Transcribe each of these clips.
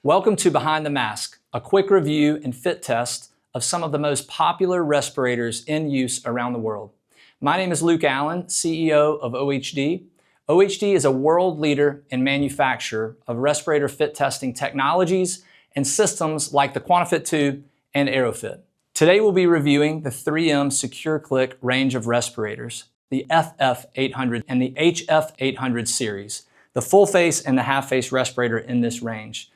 Welcome to Behind the Mask, a quick review and fit test of some of the most popular respirators in use around the world. My name is Luke Allen, CEO of OHD. OHD is a world leader and manufacturer of respirator fit testing technologies and systems like the QuantiFit2 and AeroFit. Today we'll be reviewing the 3M Secure Click range of respirators, the FF-800 and the HF-800 series, the full face and the half face respirator in this range.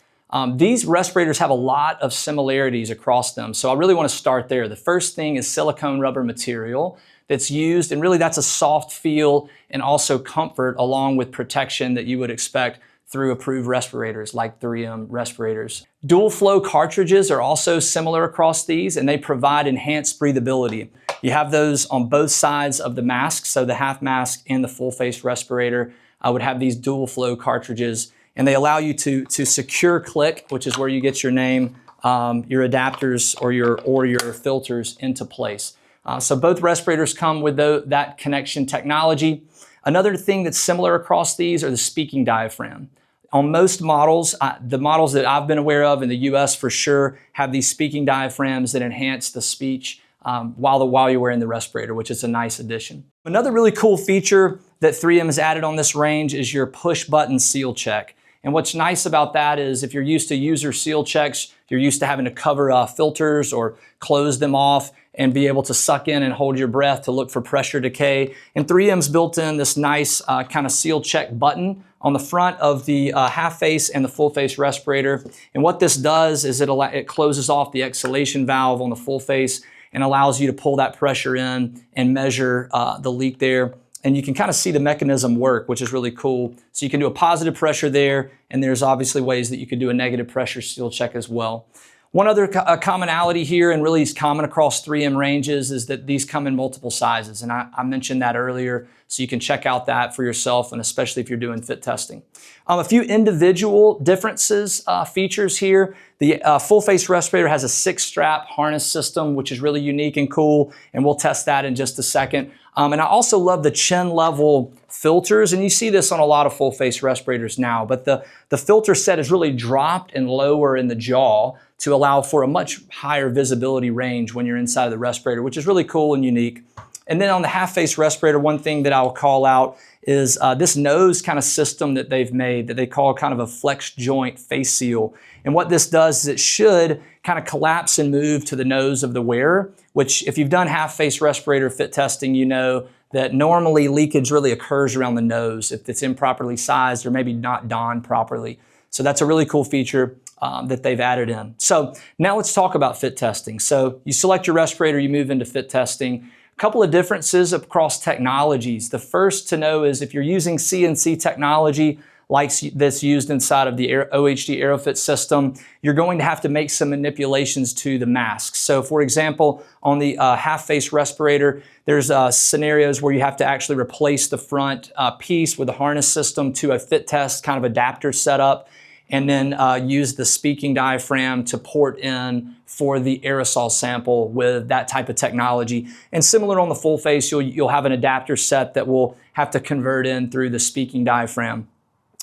These respirators have a lot of similarities across them, so I really want to start there. The first thing is silicone rubber material that's used, and really that's a soft feel and also comfort along with protection that you would expect through approved respirators like 3M respirators. Dual flow cartridges are also similar across these, and they provide enhanced breathability. You have those on both sides of the mask, so the half mask and the full face respirator would have these dual flow cartridges, and they allow you to secure click, which is where you get your name, your adapters or your filters into place. So both respirators come with that connection technology. Another thing that's similar across these are the speaking diaphragm. On most models, the models that I've been aware of in the US for sure have these speaking diaphragms that enhance the speech while you're wearing the respirator, which is a nice addition. Another really cool feature that 3M has added on this range is your push button seal check. And what's nice about that is if you're used to user seal checks, you're used to having to cover filters or close them off and be able to suck in and hold your breath to look for pressure decay. And 3M's built in this nice kind of seal check button on the front of the half face and the full face respirator. And what this does is it closes off the exhalation valve on the full face and allows you to pull that pressure in and measure the leak there. And you can kind of see the mechanism work, which is really cool. So you can do a positive pressure there, and there's obviously ways that you could do a negative pressure seal check as well. One other commonality here, and really is common across 3M ranges, is that these come in multiple sizes. And I mentioned that earlier, so you can check out that for yourself, and especially if you're doing fit testing. A few individual differences, features here. The full face respirator has a 6-strap harness system, which is really unique and cool, and we'll test that in just a second. And I also love the chin level filters, and you see this on a lot of full face respirators now, but the filter set is really dropped and lower in the jaw to allow for a much higher visibility range when you're inside of the respirator, which is really cool and unique. And then on the half face respirator, one thing that I'll call out is this nose kind of system that they've made that they call kind of a flex joint face seal. And what this does is it should kind of collapse and move to the nose of the wearer, which if you've done half face respirator fit testing, you know that normally leakage really occurs around the nose if it's improperly sized or maybe not donned properly. So that's a really cool feature that they've added in. So now let's talk about fit testing. So you select your respirator, you move into fit testing. A couple of differences across technologies. The first to know is if you're using CNC technology like that's used inside of the OHD AeroFit system, you're going to have to make some manipulations to the mask. So for example, on the half face respirator, there's scenarios where you have to actually replace the front piece with a harness system to a fit test kind of adapter setup, and then use the speaking diaphragm to port in for the aerosol sample with that type of technology. And similar on the full face, you'll have an adapter set that will have to convert in through the speaking diaphragm.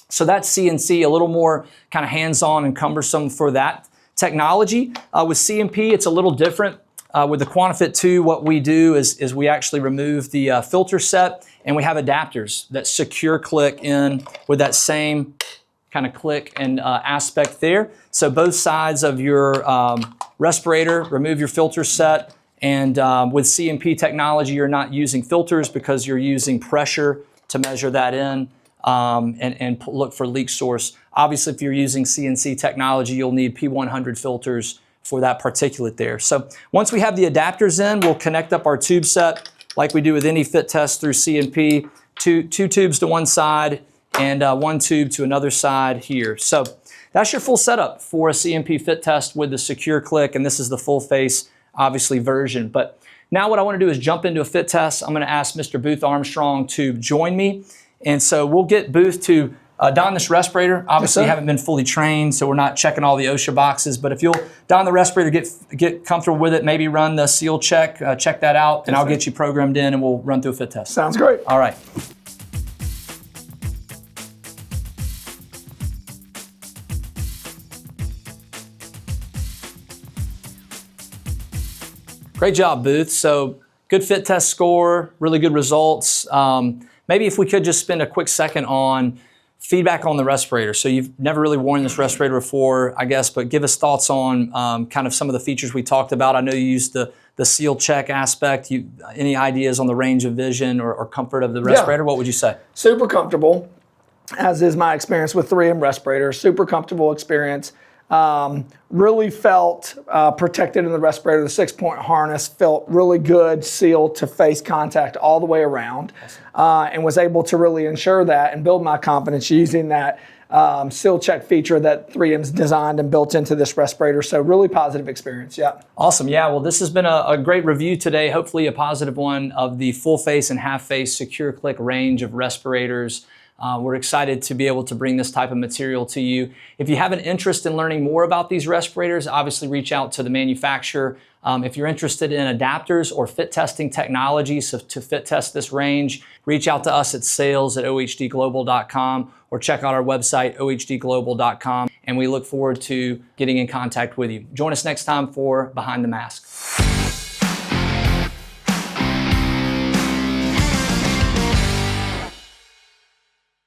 So that's CNC, a little more kind of hands-on and cumbersome for that technology. With CMP, it's a little different. With the QuantiFit2, what we do is we actually remove the filter set, and we have adapters that secure click in with that same kind of click and aspect there. So both sides of your respirator, remove your filter set, and with CMP technology, you're not using filters because you're using pressure to measure that in and look for leak source. Obviously, if you're using CNC technology, you'll need P100 filters for that particulate there. So once we have the adapters in, we'll connect up our tube set like we do with any fit test through CMP, two tubes to one side, and one tube to another side here. So that's your full setup for a CMP fit test with the secure click, and this is the full face, obviously, version. But now what I want to do is jump into a fit test. I'm going to ask Mr. Booth Armstrong to join me, and so we'll get Booth to don this respirator. Obviously, you haven't been fully trained, so we're not checking all the OSHA boxes, but if you'll don the respirator, get comfortable with it, maybe run the seal check, check that out, and I'll get you programmed in, and we'll run through a fit test. Sounds great. All right. Great job, Booth. So good fit test score, really good results. Maybe if we could just spend a quick second on feedback on the respirator. So you've never really worn this respirator before, I guess, but give us thoughts on kind of some of the features we talked about. I know you used the seal check aspect. Any ideas on the range of vision or comfort of the respirator? What would you say? Super comfortable, as is my experience with 3M respirators. Super comfortable experience. Really felt protected in the respirator. The 6-point harness felt really good, sealed to face contact all the way around, and was able to really ensure that and build my confidence using that seal check feature that 3M's designed and built into this respirator. So really positive experience, yeah. Awesome, yeah, well this has been a great review today, hopefully a positive one of the full face and half face secure click range of respirators. We're excited to be able to bring this type of material to you. If you have an interest in learning more about these respirators, obviously reach out to the manufacturer. If you're interested in adapters or fit testing technologies to fit test this range, reach out to us at sales@ohdglobal.com or check out our website, ohdglobal.com, and we look forward to getting in contact with you. Join us next time for Behind the Mask.